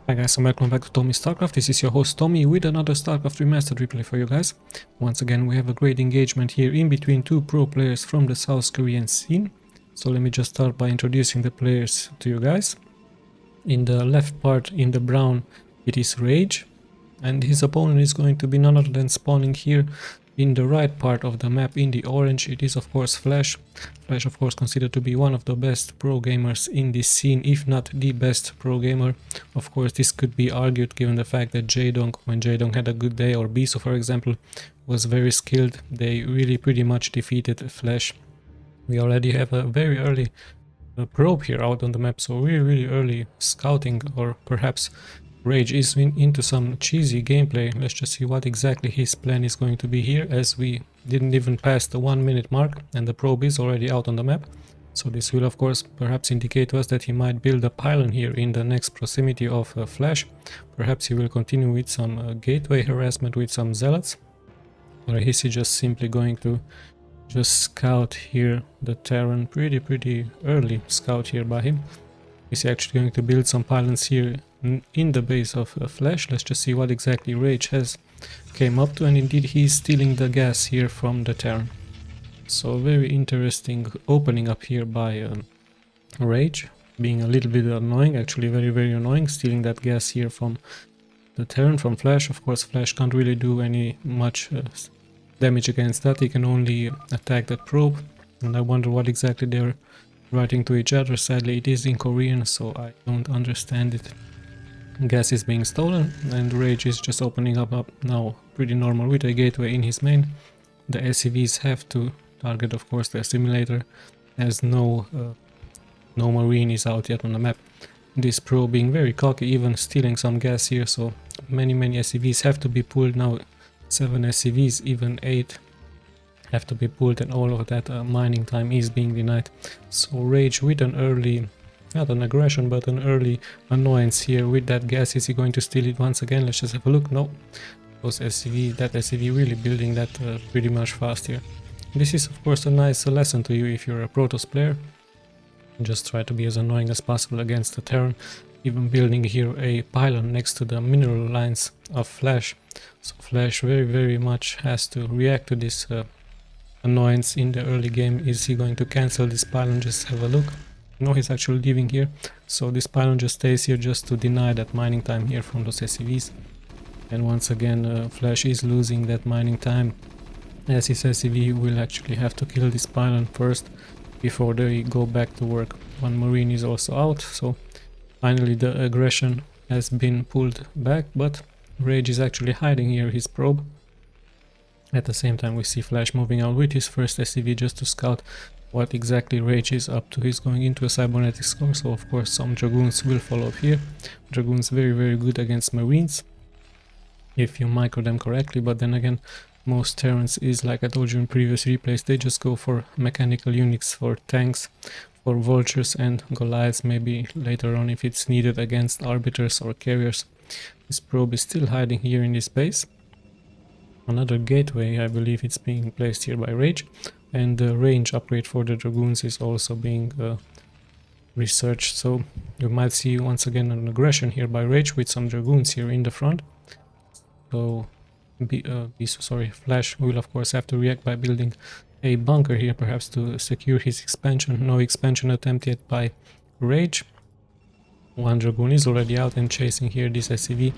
Hi guys, and welcome back to Tommy's StarCraft. This is your host Tommy with another StarCraft Remastered replay for you guys. Once again, we have a great engagement here in between two pro players from the South Korean scene. So let me just start by introducing the players to you guys. In the left part, in the brown, it is Rage, and his opponent is going to be none other than spawning here in the right part of the map in the orange. It is of course Flash. Flash of course considered to be one of the best pro gamers in this scene, if not the best pro gamer. Of course this could be argued given the fact that Jaedong, when Jaedong had a good day, or Bisu for example, was very skilled, they really pretty much defeated Flash. We already have a very early probe here out on the map, so really early scouting, or perhaps Rage is into some cheesy gameplay. Let's just see what exactly his plan is going to be here, as we didn't even pass the 1 minute mark and the probe is already out on the map. So this will of course perhaps indicate to us that he might build a pylon here in the next proximity of Flash. Perhaps he will continue with some gateway harassment with some zealots, or is he just simply going to just scout here the Terran? Pretty early scout here by him. Is he actually going to build some pylons here in the base of Flash? Let's just see what exactly Rage has came up to, and indeed he's stealing the gas here from the Terran. So very interesting opening up here by Rage, being a little bit annoying, actually very annoying, stealing that gas here from the Terran, from Flash. Of course Flash can't really do any much damage against that, he can only attack that probe, and I wonder what exactly they're writing to each other. Sadly it is in Korean, so I don't understand it. Gas is being stolen and Rage is just opening up now pretty normal with a gateway in his main. The SCVs have to target of course the simulator, as no marine is out yet on the map. This pro being very cocky, even stealing some gas here, so many SCVs have to be pulled now. 7 SCVs, even 8 have to be pulled, and all of that mining time is being denied. So Rage with an early, not an aggression, but an early annoyance here with that gas. Is he going to steal it once again? Let's just have a look. No, those SCV, that SCV really building that pretty much fast here. This is of course a nice lesson to you if you're a Protoss player. Just try to be as annoying as possible against the Terran, even building here a pylon next to the mineral lines of Flash. So Flash very much has to react to this annoyance in the early game. Is he going to cancel this pylon? Just have a look. No, he's actually leaving here, so this pylon just stays here just to deny that mining time here from those SCVs. And once again Flash is losing that mining time, as his SCV will actually have to kill this pylon first before they go back to work. One marine is also out, so finally the aggression has been pulled back, but Rage is actually hiding here his probe. At the same time we see Flash moving out with his first SCV just to scout what exactly Rage is up to. He's going into a cybernetics core, so of course some Dragoons will follow up here. Dragoons very good against Marines if you micro them correctly, but then again most Terrans is, like I told you in previous replays, they just go for mechanical units, for tanks, for vultures and Goliaths, maybe later on if it's needed against arbiters or carriers. This probe is still hiding here in this base. Another gateway, I believe it's being placed here by Rage, and the range upgrade for the Dragoons is also being researched. So you might see once again an aggression here by Rage with some Dragoons here in the front. So Flash will of course have to react by building a bunker here, perhaps to secure his expansion. No expansion attempt yet by Rage. One Dragoon is already out and chasing here this SCV.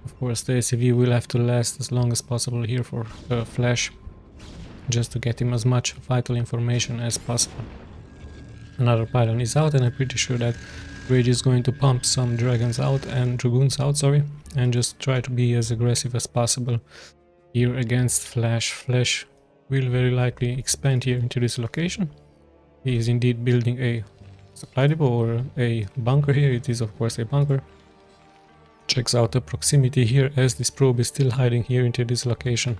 Of course the SCV will have to last as long as possible here for Flash, just to get him as much vital information as possible. Another pylon is out, and I'm pretty sure that Rage is going to pump some dragons out, and Dragoons out, sorry, and just try to be as aggressive as possible here against Flash. Flash will very likely expand here into this location. He is indeed building a supply depot or a bunker here. It is of course a bunker. Checks out the proximity here, as this probe is still hiding here into this location.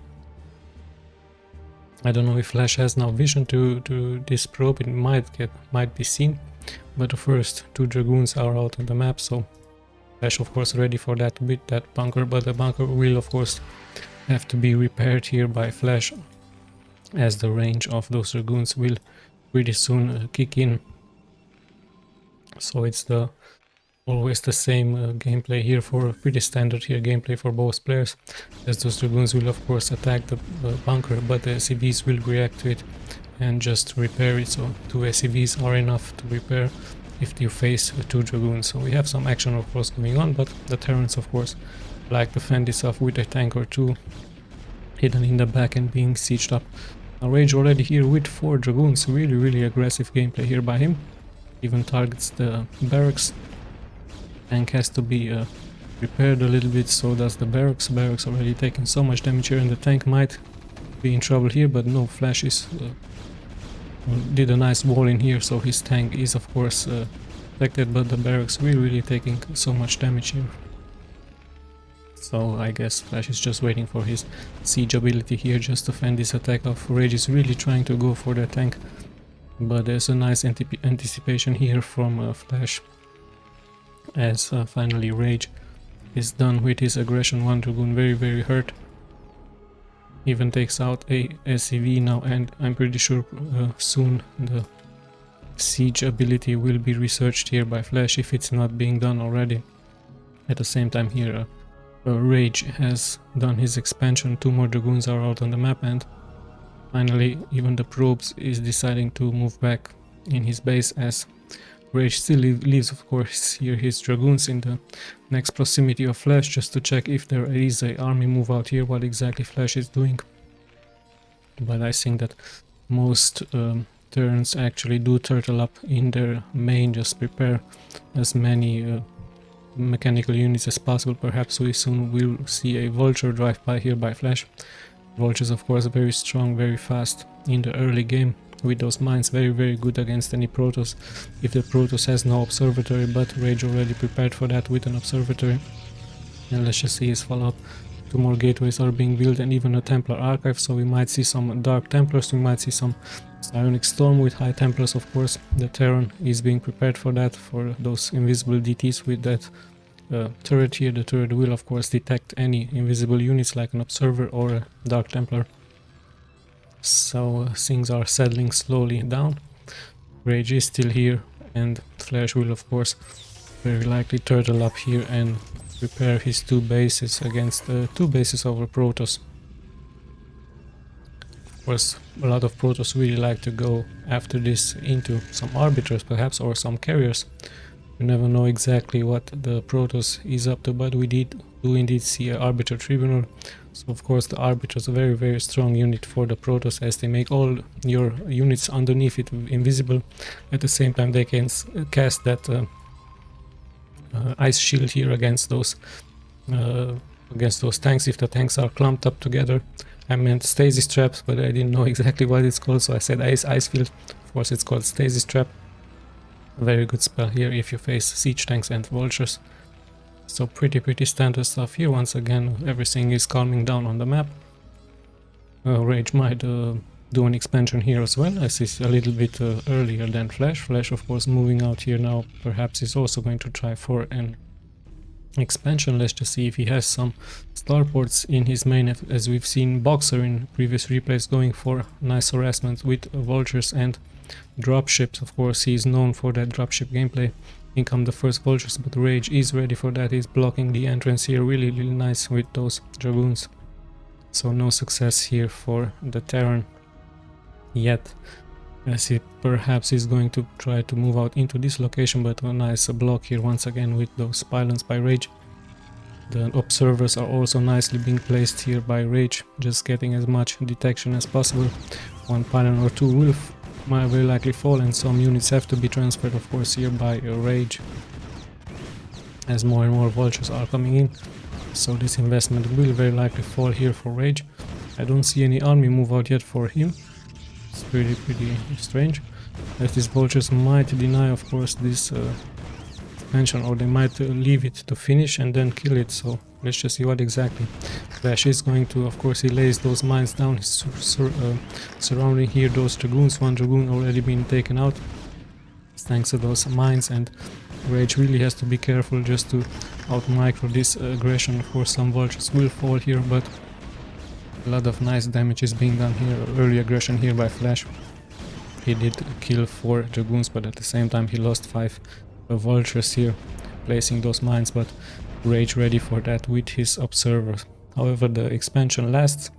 I don't know if Flash has now vision to this probe. It might be seen, but the first 2 Dragoons are out on the map, so Flash of course ready for that with that bunker, but the bunker will of course have to be repaired here by Flash, as the range of those Dragoons will pretty soon kick in. So it's the Always the same gameplay here, for pretty standard here gameplay for both players, as those dragoons will of course attack the bunker, but the SCVs will react to it and just repair it, so 2 SCVs are enough to repair if you face 2 dragoons. So we have some action of course going on, but the Terrans of course like to fend this off with a tank or 2 hidden in the back and being sieged up. Now Rage already here with 4 dragoons, really aggressive gameplay here by him, even targets the barracks. Tank has to be repaired a little bit, so does the barracks. Barracks already taking so much damage here, and the tank might be in trouble here, but no, flashes did a nice wall in here, so his tank is of course protected, but the barracks really taking so much damage here. So I guess Flash is just waiting for his siege ability here just to fend this attack off. Rage is really trying to go for the tank, but there's a nice anticipation here from Flash, as finally Rage is done with his aggression. 1 dragoon very hurt, even takes out a SCV now, and I'm pretty sure soon the siege ability will be researched here by Flash if it's not being done already. At the same time here Rage has done his expansion, 2 more dragoons are out on the map, and finally even the probes is deciding to move back in his base, as Rage still leaves of course here his dragoons in the next proximity of Flash just to check if there is a army move out here, what exactly Flash is doing. But I think that most Terrans actually do turtle up in their main, just prepare as many mechanical units as possible. Perhaps we soon will see a vulture drive by here by Flash. Vultures of course very strong, very fast in the early game with those mines, very good against any Protoss if the Protoss has no observatory, but Rage already prepared for that with an observatory. And let's just see his follow-up. 2 more gateways are being built and even a Templar archive, so we might see some Dark Templars, we might see some Psionic Storm with High Templars of course. The Terran is being prepared for that, for those invisible DTs with that turret here. The turret will of course detect any invisible units like an Observer or a Dark Templar. So things are settling slowly down. Rage is still here, and Flash will of course very likely turtle up here and prepare his 2 bases against 2 bases over Protoss. Of course a lot of Protoss really like to go after this into some arbiters perhaps, or some carriers. You never know exactly what the Protoss is up to, but we do indeed see an Arbiter Tribunal. So of course the Arbiter is a very strong unit for the Protoss, as they make all your units underneath it invisible. At the same time they can cast that ice shield here against those tanks if the tanks are clumped up together. I meant stasis traps, but I didn't know exactly what it's called, so I said ice field. Of course it's called stasis trap. A very good spell here if you face siege tanks and vultures. So pretty standard stuff here. Once again everything is calming down on the map. Rage might do an expansion here as well, as is a little bit earlier than Flash. Flash of course moving out here now, perhaps is also going to try for an expansion. Let's just see if he has some starports in his main, as we've seen Boxer in previous replays going for nice harassment with vultures and dropships. Of course he is known for that dropship gameplay. In come the first vultures, but Rage is ready for that. He's blocking the entrance here really nice with those dragoons. So no success here for the Terran yet, as he perhaps is going to try to move out into this location, but a nice block here once again with those pylons by Rage. The observers are also nicely being placed here by Rage, just getting as much detection as possible. 1 pylon or 2 will might very likely fall, and some units have to be transferred of course here by Rage, as more and more vultures are coming in. So this investment will very likely fall here for Rage. I don't see any army move out yet for him. It's pretty strange, as these vultures might deny of course this expansion, or they might leave it to finish and then kill it. So let's just see what exactly Flash is going to. Of course he lays those mines down. He's surrounding here those dragoons. 1 dragoon already been taken out thanks to those mines, and Rage really has to be careful just to out micro this aggression. Of course some vultures will fall here, but a lot of nice damage is being done here. Early aggression here by Flash. He did kill 4 dragoons, but at the same time he lost 5 vultures here. placing those mines, but Rage ready for that with his observers. However, the expansion lasts,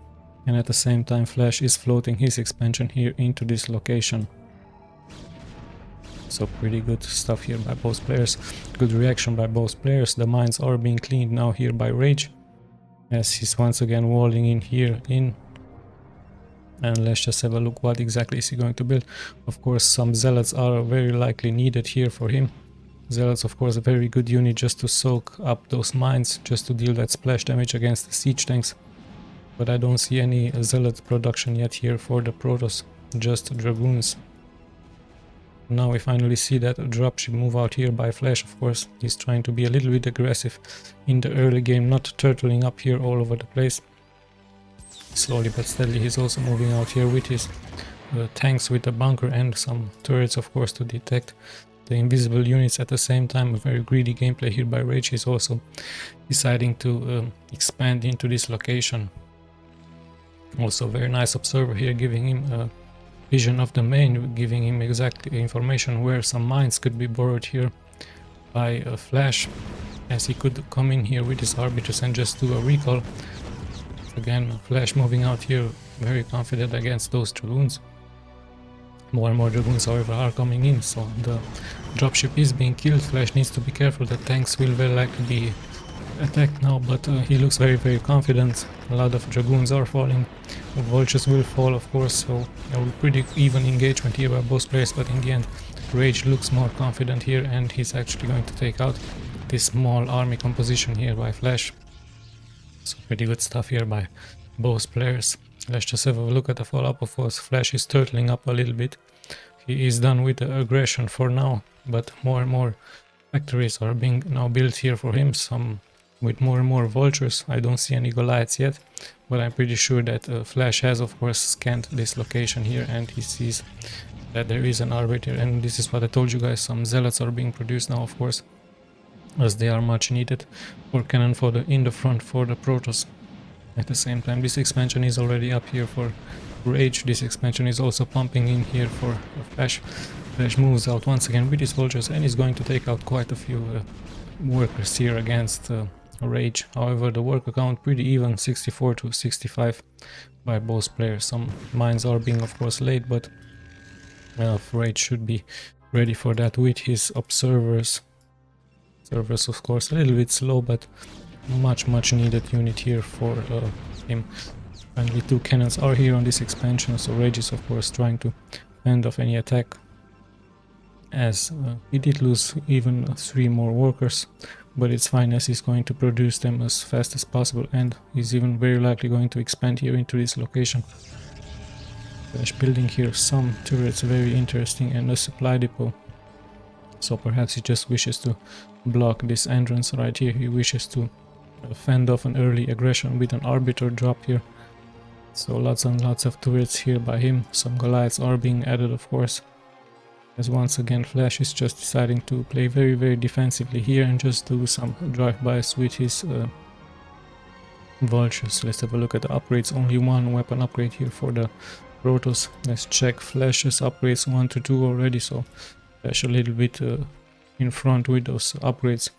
and at the same time Flash is floating his expansion here into this location. So pretty good stuff here by both players. Good reaction by both players. The mines are being cleaned now here by Rage, as he's once again walling in here in. And let's just have a look what exactly is he going to build. Of course, some zealots are very likely needed here for him. Zealots, of course, a very good unit just to soak up those mines, just to deal that splash damage against the siege tanks. But I don't see any zealot production yet here for the Protoss, just dragoons. Now we finally see that dropship move out here by Flash. Of course, he's trying to be a little bit aggressive in the early game, not turtling up here all over the place. Slowly but steadily he's also moving out here with his tanks with a bunker and some turrets, of course, to detect the invisible units. At the same time, a very greedy gameplay here by Rage. He's also deciding to expand into this location. Also very nice observer here, giving him a vision of the main, giving him exact information where some mines could be borrowed here by Flash, as he could come in here with his arbiters and just do a recall. Again, Flash moving out here, very confident against those dragoons. More and more dragoons, however, are coming in, so the dropship is being killed. Flash needs to be careful. The tanks will very likely be attacked now, but he looks very confident. A lot of dragoons are falling. The vultures will fall, of course, so a pretty even engagement here by both players, but in the end Rage looks more confident here, and he's actually going to take out this small army composition here by Flash. So pretty good stuff here by both players. Let's just have a look at the follow-up. Of course, Flash is turtling up a little bit. He is done with the aggression for now, but more and more factories are being now built here for him, some with more and more vultures. I don't see any Goliaths yet, but I'm pretty sure that Flash has, of course, scanned this location here, and he sees that there is an arbiter, and this is what I told you guys, some zealots are being produced now, of course, as they are much needed for cannon fodder in the front for the Protoss. At the same time, this expansion is already up here for Rage. This expansion is also pumping in here for Flash. Flash moves out once again with his vultures and is going to take out quite a few workers here against Rage. However, the worker count pretty even, 64 to 65 by both players. Some mines are being, of course, laid, but Rage should be ready for that with his observers. Observers, of course, a little bit slow, but much needed unit here for him. Finally, two cannons are here on this expansion, so Rage is, of course, trying to fend off any attack, as he did lose even 3 more workers, but it's fine, as he's going to produce them as fast as possible, and he's even very likely going to expand here into this location. Flash building here some turrets, very interesting, and a supply depot. So perhaps he just wishes to block this entrance right here. He wishes to fend off an early aggression with an arbiter drop here. So lots and lots of turrets here by him. Some Goliaths are being added, of course, as once again Flash is just deciding to play very defensively here and just do some drive-bys with his vultures. Let's have a look at the upgrades. Only one weapon upgrade here for the Protoss. Let's check Flash's upgrades, 1 to 2 already, so Flash a little bit in front with those upgrades.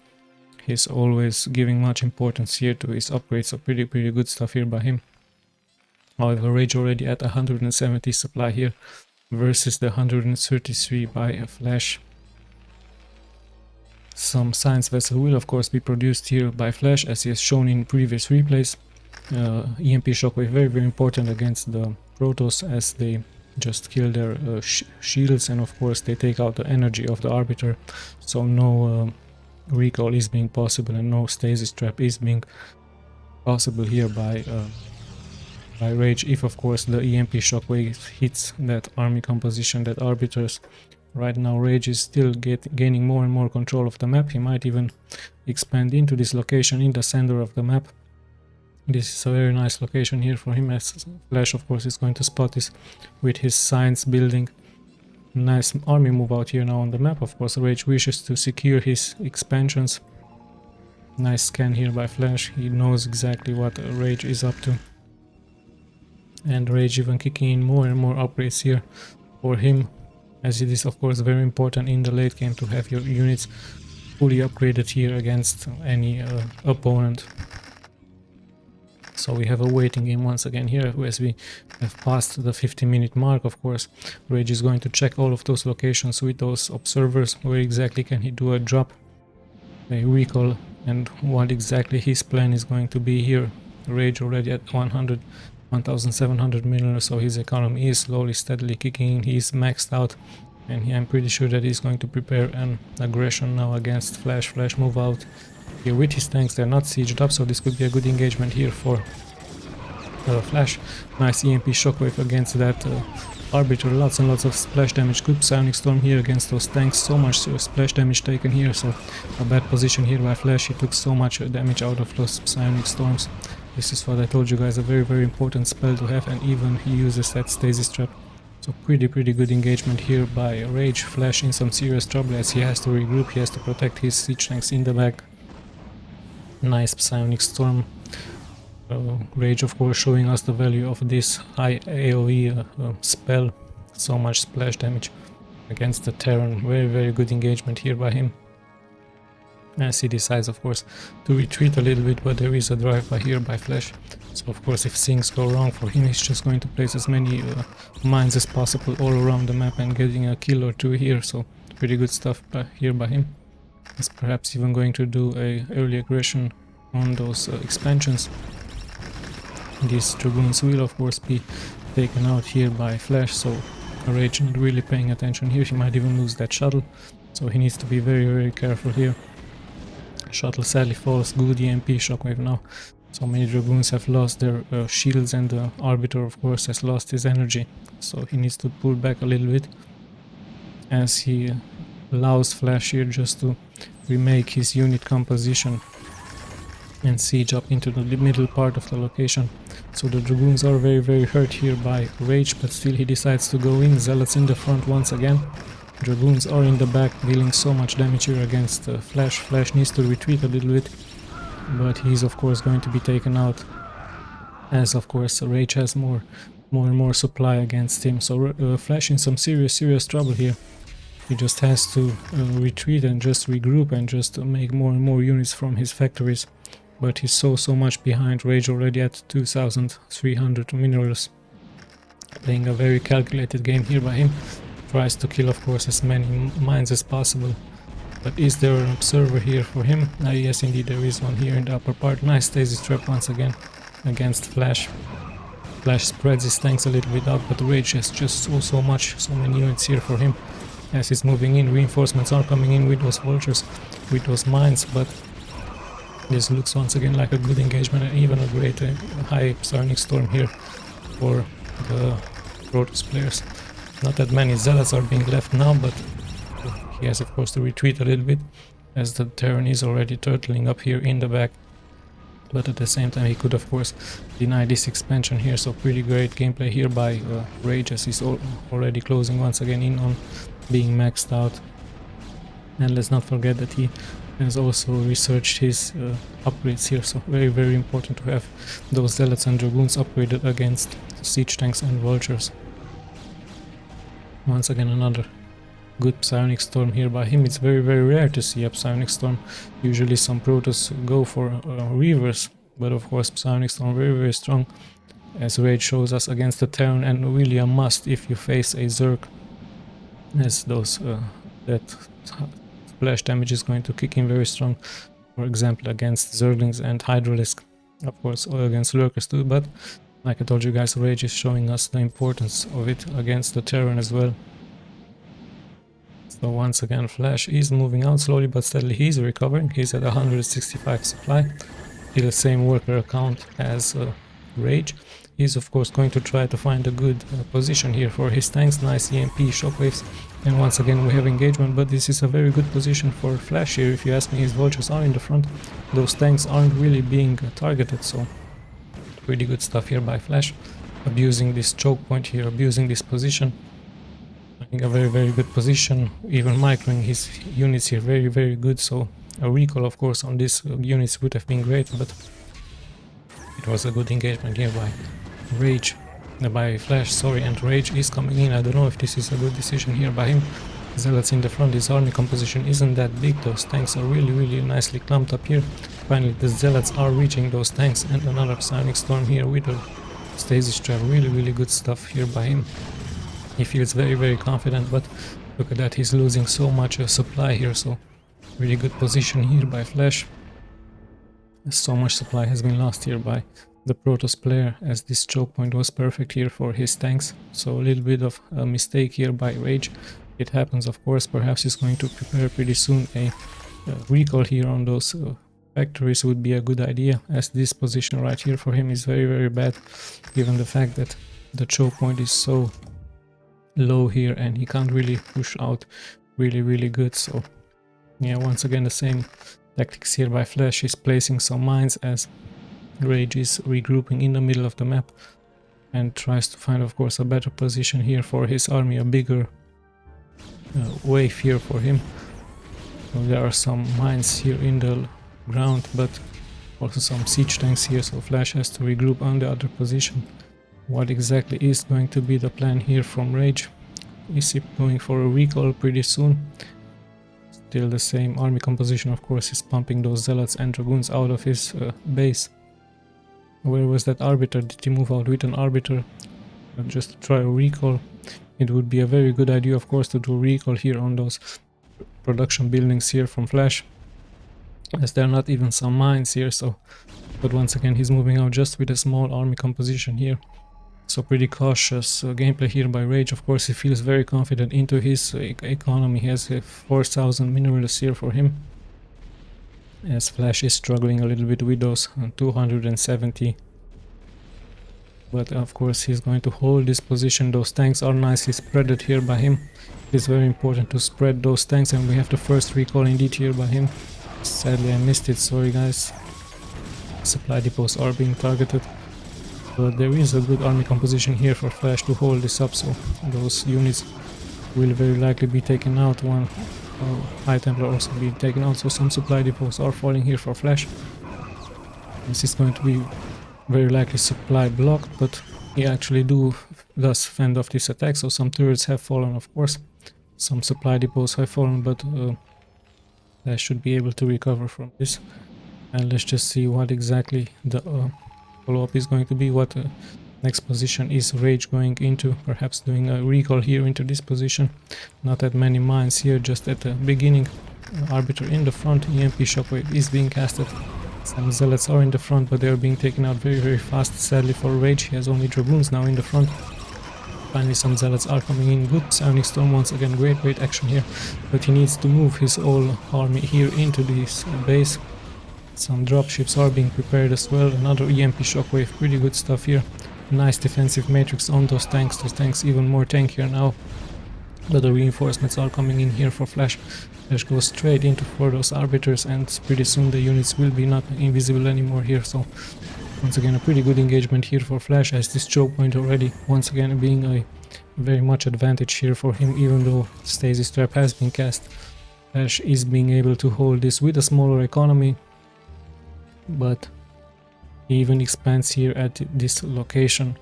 He's always giving much importance here to his upgrades, so pretty good stuff here by him. However, Rage already at 170 supply here versus the 133 by Flash. Some science vessel will, of course, be produced here by Flash, as he has shown in previous replays. EMP shockwave very important against the Protoss, as they just kill their shields, and of course they take out the energy of the arbiter, so no recall is being possible and no stasis trap is being possible here by Rage, if of course the EMP shockwave hits that army composition, that arbiters. Right now Rage is still gaining more and more control of the map. He might even expand into this location in the center of the map. This is a very nice location here for him, as Flash, of course, is going to spot this with his science building. Nice army move out here now on the map. Of course, Rage wishes to secure his expansions. Nice scan here by Flash. He knows exactly what Rage is up to. And Rage even kicking in more and more upgrades here for him, as it is, of course, very important in the late game to have your units fully upgraded here against any opponent. So we have a waiting game once again here, as we have passed the 50-minute mark. Of course, Rage is going to check all of those locations with those observers. Where exactly can he do a drop, a recall, and what exactly his plan is going to be here. Rage already at 1,700 million, so his economy is slowly, steadily kicking in. He's maxed out, and I'm pretty sure that he's going to prepare an aggression now against Flash. Flash move out here with his tanks. They're not sieged up, so this could be a good engagement here for Flash. Nice EMP shockwave against that Arbiter. Lots and lots of splash damage. Good Psionic Storm here against those tanks. So much splash damage taken here, so a bad position here by Flash. He took so much damage out of those Psionic Storms. This is what I told you guys, a very important spell to have, and even he uses that Stasis Trap. So pretty good engagement here by Rage. Flash in some serious trouble as he has to regroup, he has to protect his siege tanks in the back. Nice Psionic Storm. Rage of course showing us the value of this high AoE spell. So much splash damage against the Terran. Very good engagement here by him. As he decides of course to retreat a little bit, but there is a drive by here by Flash. So of course if things go wrong for him, he's just going to place as many mines as possible all around the map and getting a kill or two here. So pretty good stuff here by him. He's perhaps even going to do a early aggression on those expansions. These Dragoons will of course be taken out here by Flash, so Rage not really paying attention here. He might even lose that shuttle, so he needs to be very careful here. Shuttle sadly falls. Good EMP shockwave now. So many Dragoons have lost their shields, and the Arbiter of course has lost his energy, so he needs to pull back a little bit as he allows Flash here just to remake his unit composition and siege up into the middle part of the location. So the Dragoons are very hurt here by Rage, but still he decides to go in. Zealots in the front once again. Dragoons are in the back, dealing so much damage here against Flash. Flash needs to retreat a little bit, but he's of course going to be taken out, as of course Rage has more and more supply against him. So Flash in some serious trouble here. He just has to retreat and just regroup and just make more and more units from his factories. But he's so much behind. Rage already at 2,300 minerals. Playing a very calculated game here by him. Tries to kill of course as many mines as possible. But is there an observer here for him? Yes indeed there is one here in the upper part. Nice Stasis Trap once again against Flash. Flash spreads his tanks a little bit out, but Rage has just so many units here for him. As he's moving in, reinforcements are coming in with those vultures, with those mines, but this looks once again like a good engagement and even a great high Psionic Storm here for the Protoss players. Not that many Zealots are being left now, but he has of course to retreat a little bit as the Terran is already turtling up here in the back. But at the same time he could of course deny this expansion here, so pretty great gameplay here by Rage as he's already closing once again in on being maxed out. And let's not forget that he has also researched his upgrades here, so very important to have those Zealots and Dragoons upgraded against siege tanks and vultures. Once again another good Psionic Storm here by him. It's very rare to see a Psionic Storm. Usually some Protoss go for Reavers, but of course Psionic Storm very strong, as Rage shows us against the Terran, and really a must if you face a Zerg, as those that splash damage is going to kick in very strong, for example against Zerglings and Hydralisk, of course, or against Lurkers too, but like I told you guys, Rage is showing us the importance of it against the Terran as well. So once again Flash is moving out slowly but steadily. He's recovering, he's at 165 supply, still the same worker account as Rage. He's of course going to try to find a good position here for his tanks. Nice EMP shockwaves, and once again we have engagement, but this is a very good position for Flash here. If you ask me, his vultures are in the front, those tanks aren't really being targeted, so pretty good stuff here by Flash, abusing this choke point here, abusing this position. I think a very good position, even microing his units here very good, so a recall of course on these units would have been great, but it was a good engagement here by Rage, by Flash, sorry, and Rage is coming in. I don't know if this is a good decision here by him. Zealots in the front. His army composition isn't that big. Those tanks are really nicely clumped up here. Finally the Zealots are reaching those tanks, and another Psionic Storm here with a Stasis Trap. Really good stuff here by him. He feels very confident, but look at that, he's losing so much supply here, so really good position here by Flash. So much supply has been lost here by the Protoss player, as this choke point was perfect here for his tanks. So a little bit of a mistake here by Rage. It happens, of course. Perhaps he's going to prepare pretty soon a recall here on those factories would be a good idea, as this position right here for him is very bad, given the fact that the choke point is so low here and he can't really push out really good. So yeah, once again the same tactics here by Flash. He's placing some mines as Rage is regrouping in the middle of the map and tries to find, of course, a better position here for his army, a bigger wave here for him. So there are some mines here in the ground, but also some siege tanks here, so Flash has to regroup on the other position. What exactly is going to be the plan here from Rage? Is he going for a recall pretty soon? Still the same army composition, of course. He's pumping those Zealots and Dragoons out of his base. Where was that Arbiter? Did he move out with an Arbiter? Just to try a recall. It would be a very good idea, of course, to do a recall here on those production buildings here from Flash, as there are not even some mines here. So, but once again he's moving out just with a small army composition here. So pretty cautious gameplay here by Rage. Of course he feels very confident into his economy. He has 4,000 minerals here for him, as Flash is struggling a little bit with those 270. But of course he's going to hold this position. Those tanks are nicely spreaded here by him. It's very important to spread those tanks, and we have the first recall indeed here by him. Sadly I missed it, sorry guys. Supply depots are being targeted. But there is a good army composition here for Flash to hold this up, so those units will very likely be taken out. One High Templar also be taken out, so some supply depots are falling here for Flash. This is going to be very likely supply blocked, but he actually does fend off this attack, so some turrets have fallen, of course. Some supply depots have fallen, but I should be able to recover from this. And let's just see what exactly the follow-up is going to be. What next position is Rage going into? Perhaps doing a recall here into this position. Not that many mines here, just at the beginning. Arbiter in the front, EMP Shockwave is being casted. Some Zealots are in the front, but they are being taken out very fast. Sadly for Rage, he has only Dragoons now in the front. Finally some Zealots are coming in. Good Psionic Storm once again, great action here. But he needs to move his whole army here into this base. Some dropships are being prepared as well. Another EMP Shockwave, pretty good stuff here. Nice defensive matrix on those tanks even more tankier now. But the reinforcements are coming in here for Flash. Flash goes straight into for those Arbiters, and pretty soon the units will be not invisible anymore here. So once again a pretty good engagement here for Flash, as this choke point already once again being a very much advantage here for him. Even though Stasis Trap has been cast, Flash is being able to hold this with a smaller economy. But he even expands here at this location.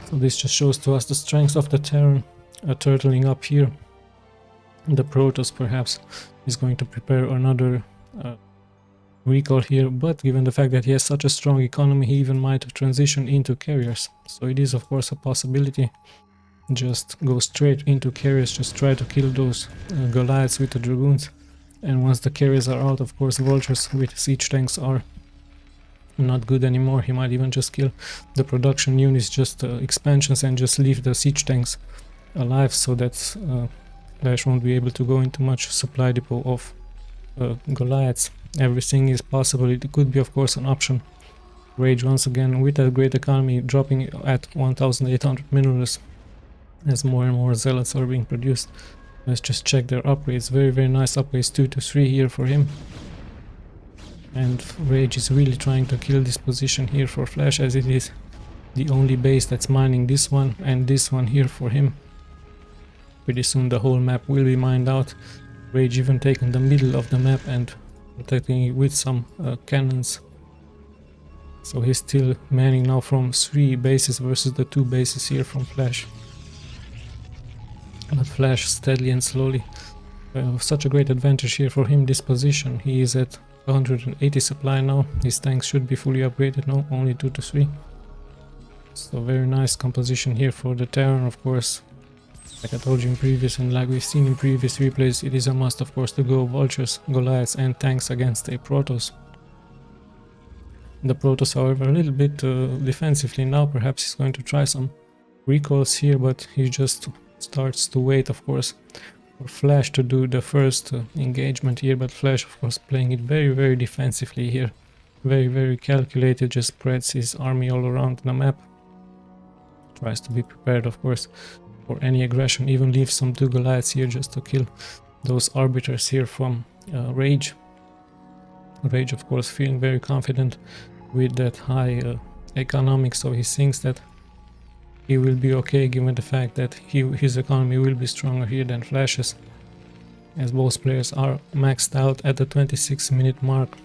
So this just shows to us the strength of the Terran turtling up here. The Protoss perhaps is going to prepare another recall here, but given the fact that he has such a strong economy, he even might transition into carriers. So it is of course a possibility. Just go straight into carriers, just try to kill those Goliaths with the Dragoons. And once the carriers are out, of course Vultures with siege tanks are not good anymore. He might even just kill the production units, just expansions, and just leave the siege tanks alive, so that Flash won't be able to go into much supply depot of Goliaths. Everything is possible. It could be of course an option. Rage once again with a great economy dropping at 1800 minerals as more and more Zealots are being produced. Let's just check their upgrades. Very nice upgrades, 2 to 3 here for him. And Rage is really trying to kill this position here for Flash, as it is the only base that's mining this one and this one here for him. Pretty soon the whole map will be mined out. Rage even taking the middle of the map and protecting it with some cannons. So he's still manning now from 3 bases versus the 2 bases here from Flash. but Flash steadily and slowly. Such a great advantage here for him, this position. He is at 180 supply now. His tanks should be fully upgraded now, only 2 to 3. So very nice composition here for the Terran, of course. Like I told you in previous, and like we've seen in previous replays, it is a must, of course, to go Vultures, Goliaths and tanks against a Protoss. The Protoss, however, a little bit defensively now. Perhaps he's going to try some recalls here, but he just starts to wait, of course, for Flash to do the first engagement here. But Flash, of course, playing it very defensively here. Very calculated, just spreads his army all around the map. Tries to be prepared, of course, for any aggression. Even leaves some 2 Goliaths here just to kill those arbiters here from Rage. Rage, of course, feeling very confident with that high economics, so he thinks that he will be okay given the fact that his economy will be stronger here than Flash's, as both players are maxed out at the 26-minute mark.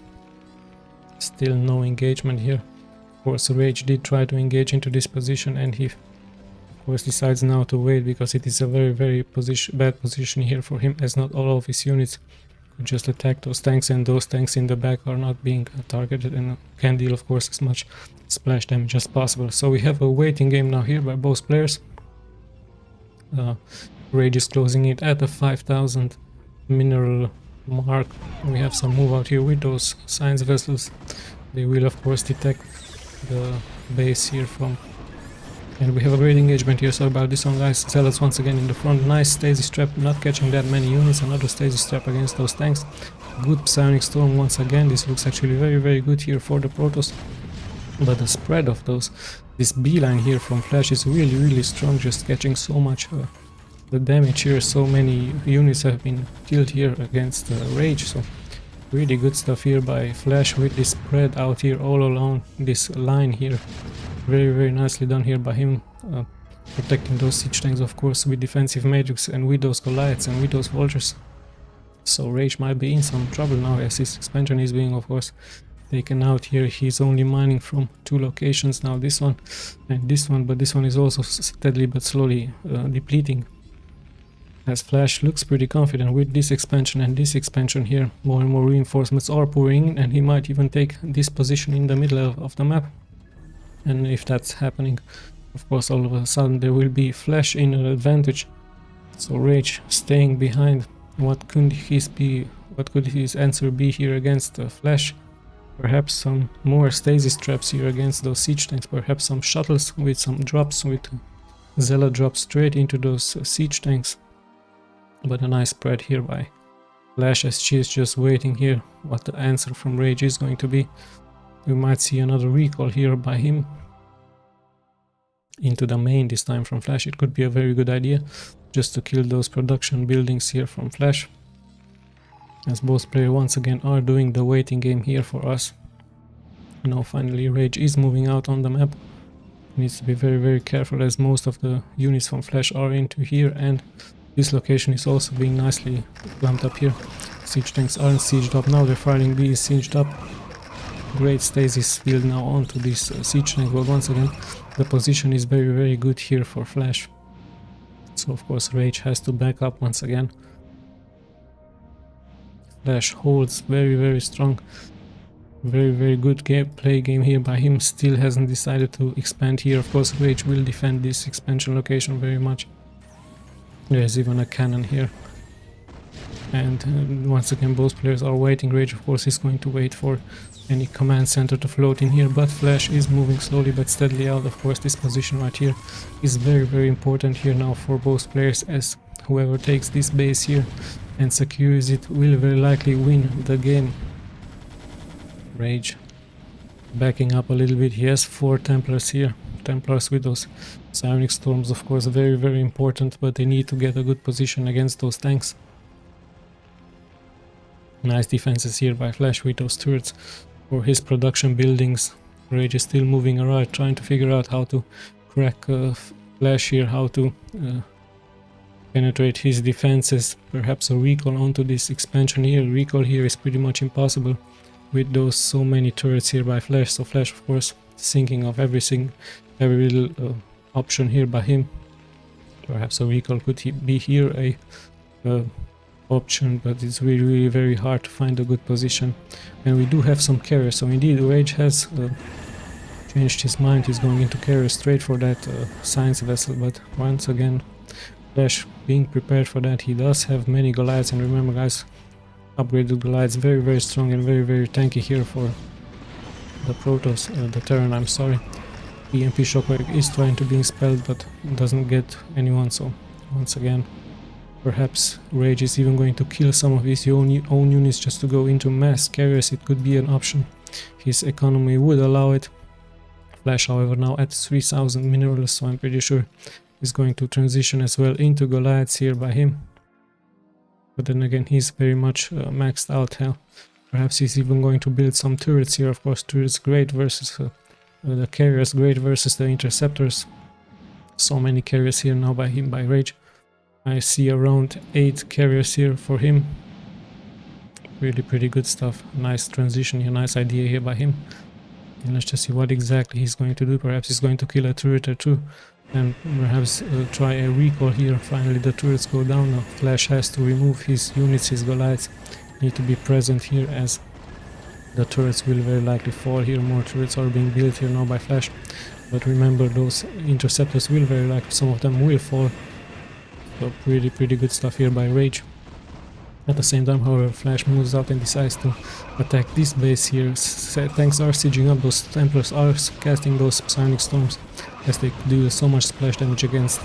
Still no engagement here. Of course, Rage did try to engage into this position, and he of course decides now to wait, because it is a very bad position here for him, as not all of his units could just attack those tanks, and those tanks in the back are not being targeted and can deal, of course, as much splash damage as possible. So we have a waiting game now here by both players. Rage is closing it at the 5,000 mineral mark. We have some move out here with those science vessels. They will, of course, detect the base here from, and we have a great engagement here. So about this one, guys. Zealots once again in the front. Nice stasis trap, not catching that many units. Another stasis trap against those tanks. Good psionic storm once again. This looks actually very good here for the Protoss. But the spread of this beeline here from Flash is really strong, just catching so much the damage here. So many units have been killed here against Rage. So really good stuff here by Flash with this spread out here all along this line here. Very nicely done here by him, protecting those siege tanks, of course, with defensive matrix and with those Goliaths and with those Vultures. So Rage might be in some trouble now, as his expansion is being, of course, taken out here. He's only mining from 2 locations now, this one and this one, but this one is also steadily but slowly depleting, as Flash looks pretty confident with this expansion and this expansion here. More and more reinforcements are pouring in, and he might even take this position in the middle of the map. And if that's happening, of course, all of a sudden there will be Flash in an advantage. So Rage staying behind. What could his answer be here against Flash? Perhaps some more stasis traps here against those siege tanks. Perhaps some shuttles with some drops, with Zealot drops straight into those siege tanks. But a nice spread here by Flash, as she is just waiting here what the answer from Rage is going to be. We might see another recall here by him into the main, this time from Flash. It could be a very good idea just to kill those production buildings here from Flash, as both players once again are doing the waiting game here for us. Now finally Rage is moving out on the map. Needs to be very careful, as most of the units from Flash are into here, and this location is also being nicely clamped up here. Siege tanks aren't sieged up now, the firing bee is sieged up. Great stasis field now onto this siege tank, but once again the position is very good here for Flash. So of course Rage has to back up once again. Flash holds very strong. Very good play game here by him. Still hasn't decided to expand here. Of course Rage will defend this expansion location very much. There's even a cannon here. And once again both players are waiting. Rage, of course, is going to wait for any command center to float in here, but Flash is moving slowly but steadily out. Of course this position right here is very important here now for both players, as whoever takes this base here and secures it will very likely win the game. Rage backing up a little bit. He has 4 Templars here. Templars with those psionic storms, of course, very important, but they need to get a good position against those tanks. Nice defenses here by Flash with those turrets for his production buildings. Rage is still moving around, trying to figure out how to crack Flash here, how to penetrate his defenses. Perhaps a recall onto this expansion here. Recall here is pretty much impossible with those so many turrets here by Flash. So Flash, of course, thinking of every little option here by him. Perhaps a recall could be here a option, but it's really very hard to find a good position. And we do have some carriers, so indeed Rage has changed his mind. He's going into carrier straight for that science vessel, but once again Flash being prepared for that. He does have many Goliaths, and remember guys, upgraded Goliaths very strong and very tanky here for the Protoss, the Terran, I'm sorry. EMP Shockwave is trying to be expelled but doesn't get anyone, so once again perhaps Rage is even going to kill some of his own units just to go into mass carriers. It could be an option. His economy would allow it. Flash however now at 3000 minerals, so I'm pretty sure he's going to transition as well into Goliaths here by him. But then again he's very much maxed out. Hell, perhaps he's even going to build some turrets here. Of course turrets great versus the carriers, great versus the interceptors. So many carriers here now by him, by Rage. I see around 8 carriers here for him. Really pretty good stuff. Nice transition here, nice idea here by him. And let's just see what exactly he's going to do. Perhaps he's going to kill a turret or two and perhaps try a recall here. Finally the turrets go down. Now Flash has to remove his units, his Goliaths need to be present here as the turrets will very likely fall here. More turrets are being built here now by Flash, but remember those interceptors will very likely, some of them will fall. So pretty good stuff here by Rage. At the same time however Flash moves out and decides to attack this base here. Tanks are sieging up, those Templars are casting those Psionic Storms as they do so much splash damage against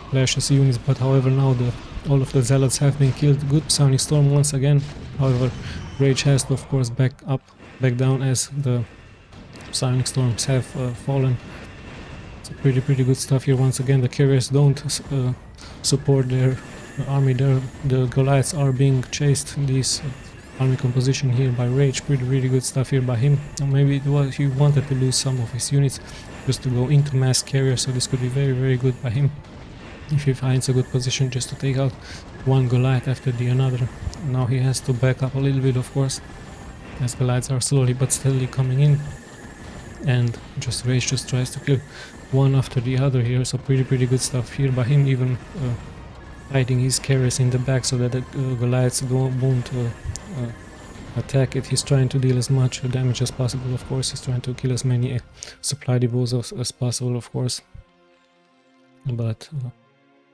Flash's units, but however now all of the Zealots have been killed. Good Psionic Storm once again. However Rage has to of course back down as the Psionic Storms have fallen. So pretty good stuff here. Once again the carriers don't support their army. The Goliaths are being chased in this army composition here by Rage. Really good stuff here by him. Or maybe it was he wanted to lose some of his units just to go into mass carrier, so this could be very good by him if he finds a good position just to take out one Goliath after the another. Now he has to back up a little bit of course, as Goliaths are slowly but steadily coming in, and just Rage just tries to kill one after the other here. So pretty good stuff here by him, even hiding his carriers in the back so that the Goliaths won't attack it. He's trying to deal as much damage as possible, of course. He's trying to kill as many supply depots as possible, of course. But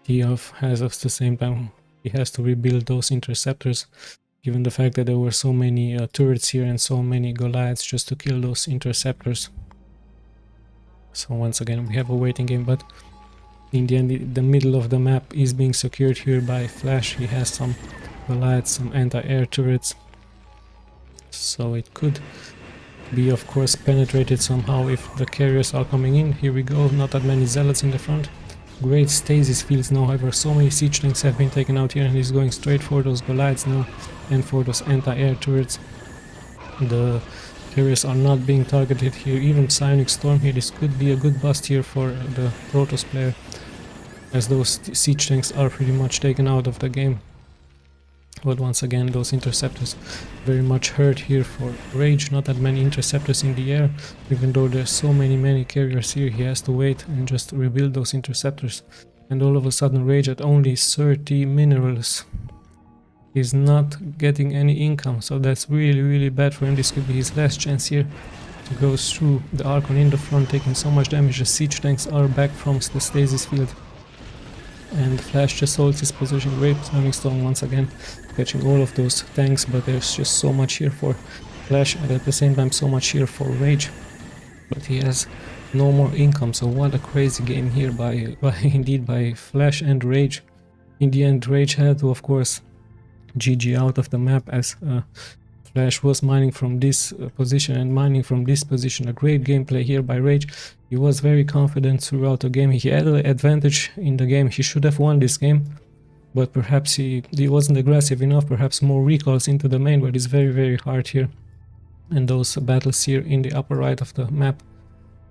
he has at the same time, he has to rebuild those interceptors, given the fact that there were so many turrets here and so many Goliaths just to kill those interceptors. So once again we have a waiting game, but in the end the middle of the map is being secured here by Flash. He has some Goliaths, some anti-air turrets, so it could be of course penetrated somehow if the carriers are coming in. Here we go, not that many Zealots in the front. Great stasis fields now, however so many siege tanks have been taken out here, and he's going straight for those Goliaths now and for those anti-air turrets. The carriers are not being targeted here, even Psionic Storm here. This could be a good bust here for the Protoss player, as those siege tanks are pretty much taken out of the game. But once again those interceptors very much hurt here for Rage. Not that many interceptors in the air, even though there's so many carriers here. He has to wait and just rebuild those interceptors, and all of a sudden Rage at only 30 minerals is not getting any income, so that's really bad for him. This could be his last chance here to go through the Archon in the front, taking so much damage. The siege tanks are back from the stasis field, and Flash just holds his position. Great Psionic Storm once again, catching all of those tanks, but there's just so much here for Flash, and at the same time so much here for Rage, but he has no more income. So what a crazy game here by Flash and Rage. In the end Rage had to of course GG out of the map, as Flash was mining from this position and mining from this position. A great gameplay here by Rage. He was very confident throughout the game. He had an advantage in the game. He should have won this game, but perhaps he wasn't aggressive enough. Perhaps more recalls into the main, but it's very hard here. And those battles here in the upper right of the map,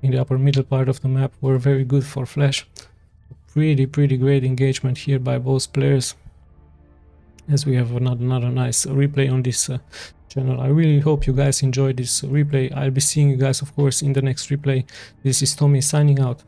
in the upper middle part of the map, were very good for Flash. Pretty great engagement here by both players, as we have another nice replay on this channel. I really hope you guys enjoyed this replay. I'll be seeing you guys of course in the next replay. This is Tommy signing out.